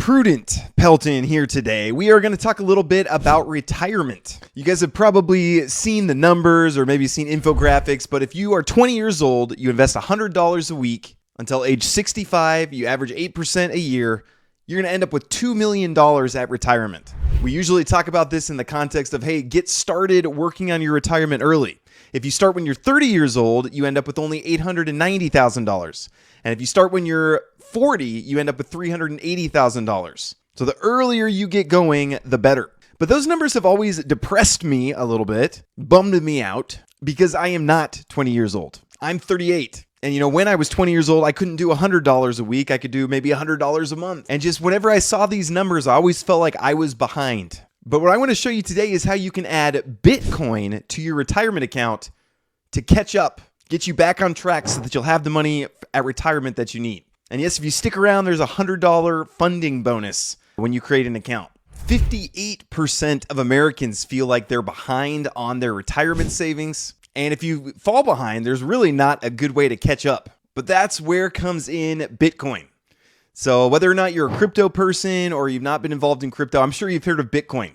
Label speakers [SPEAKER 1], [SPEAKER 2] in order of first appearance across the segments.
[SPEAKER 1] Prudent Pelton here today. We are going to talk a little bit about retirement. You guys have probably seen the numbers or maybe seen infographics, but if you are 20 years old, you invest $100 a week until age 65, you average 8% a year, you're going to end up with $2 million at retirement. We usually talk about this in the context of, hey, get started working on your retirement early. If you start when you're 30 years old, you end up with only $890,000. And if you start when you're 40, you end up with $380,000. So the earlier you get going, the better. But those numbers have always depressed me a little bit, bummed me out, because I am not 20 years old. I'm 38. And when I was 20 years old, I couldn't do $100 a week. I could do maybe $100 a month. And just whenever I saw these numbers, I always felt like I was behind. But what I want to show you today is how you can add Bitcoin to your retirement account to catch up, get you back on track so that you'll have the money at retirement that you need. And yes, if you stick around, there's a $100 funding bonus when you create an account. 58% of Americans feel like they're behind on their retirement savings. And if you fall behind, there's really not a good way to catch up. But that's where comes in Bitcoin. So whether or not you're a crypto person or you've not been involved in crypto, I'm sure you've heard of Bitcoin.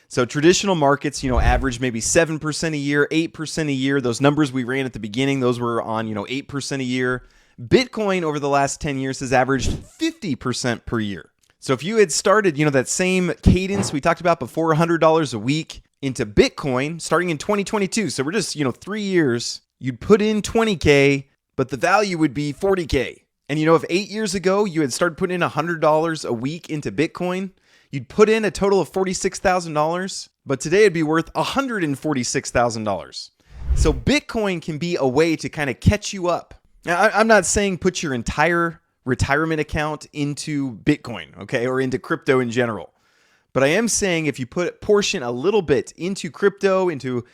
[SPEAKER 1] So traditional markets, average maybe 7% a year, 8% a year. Those numbers we ran at the beginning, those were on, 8% a year. Bitcoin over the last 10 years has averaged 50% per year. So if you had started, that same cadence we talked about before, $100 a week into Bitcoin starting in 2022. So we're just, 3 years, you'd put in 20K, but the value would be 40K. And if 8 years ago you had started putting in $100 a week into Bitcoin, you'd put in a total of $46,000, but today it'd be worth $146,000. So Bitcoin can be a way to kind of catch you up. Now, I'm not saying put your entire retirement account into Bitcoin, okay, or into crypto in general. But I am saying if you portion a little bit into crypto, into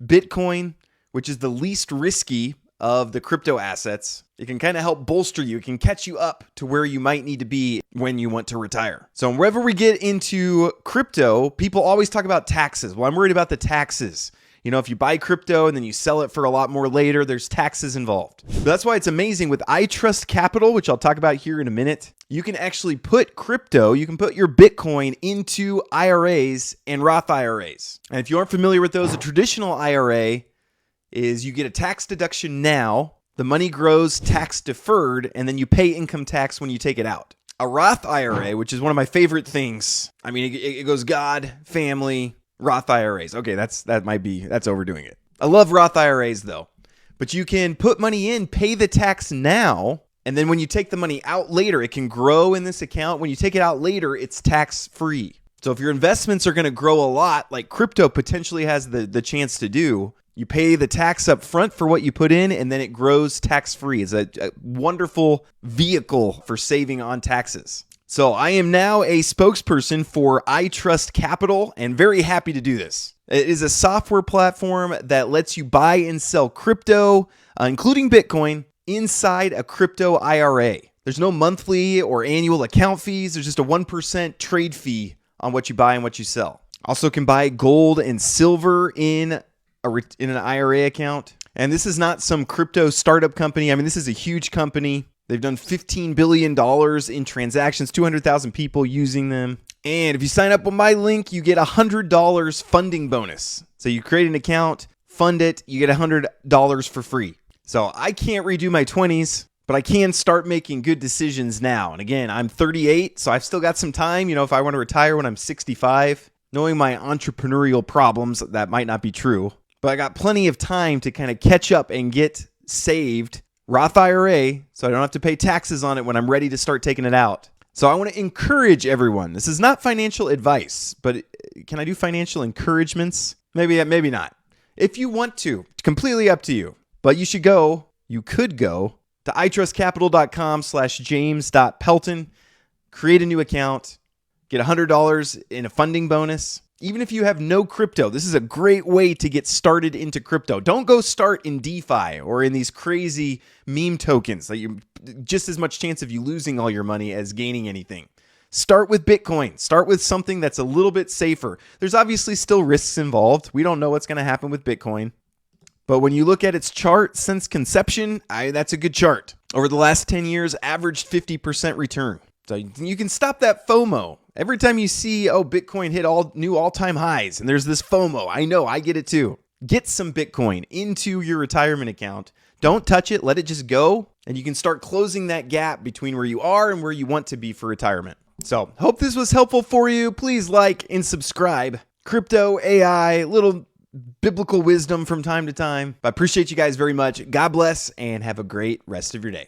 [SPEAKER 1] Bitcoin, which is the least risky of the crypto assets, it can kind of help bolster you. It can catch you up to where you might need to be when you want to retire. So whenever we get into crypto, people always talk about taxes. Well, I'm worried about the taxes. If you buy crypto and then you sell it for a lot more later, there's taxes involved. But that's why it's amazing with iTrustCapital, which I'll talk about here in a minute. You can actually put crypto, you can put your Bitcoin into IRAs and Roth IRAs. And if you aren't familiar with those, a traditional IRA is you get a tax deduction now, the money grows tax deferred, and then you pay income tax when you take it out. A Roth IRA, which is one of my favorite things. I mean, it goes God, family, Roth IRAs. Okay, that's overdoing it. I love Roth IRAs though. But you can put money in, pay the tax now, and then when you take the money out later, it can grow in this account. When you take it out later, it's tax free. So if your investments are going to grow a lot, like crypto potentially has the chance to do, you pay the tax up front for what you put in, and then it grows tax free. It's a wonderful vehicle for saving on taxes. So I am now a spokesperson for iTrustCapital and very happy to do this. It is a software platform that lets you buy and sell crypto, including Bitcoin, inside a crypto IRA. There's no monthly or annual account fees. There's just a 1% trade fee on what you buy and what you sell. Also can buy gold and silver in an IRA account. And this is not some crypto startup company. I mean, this is a huge company. They've done $15 billion in transactions, 200,000 people using them. And if you sign up with my link, you get $100 funding bonus. So you create an account, fund it, you get $100 for free. So I can't redo my 20s, but I can start making good decisions now. And again, I'm 38, so I've still got some time. If I want to retire when I'm 65, knowing my entrepreneurial problems, that might not be true. But I got plenty of time to kind of catch up and get saved Roth IRA, so I don't have to pay taxes on it when I'm ready to start taking it out. So I want to encourage everyone. This is not financial advice, but can I do financial encouragements? Maybe not. If you want to, it's completely up to you. But you could go to iTrustCapital.com/James.Pelton, create a new account, get $100 in a funding bonus. Even if you have no crypto, this is a great way to get started into crypto. Don't go start in DeFi or in these crazy meme tokens that you just as much chance of you losing all your money as gaining anything. Start with Bitcoin. Start with something that's a little bit safer. There's obviously still risks involved. We don't know what's going to happen with Bitcoin. But when you look at its chart since conception, that's a good chart. Over the last 10 years, averaged 50% return. So you can stop that FOMO. Every time you see, oh, Bitcoin hit all new all-time highs, and there's this FOMO. I know, I get it too. Get some Bitcoin into your retirement account. Don't touch it. Let it just go. And you can start closing that gap between where you are and where you want to be for retirement. So hope this was helpful for you. Please like and subscribe. Crypto, AI, little biblical wisdom from time to time. I appreciate you guys very much. God bless and have a great rest of your day.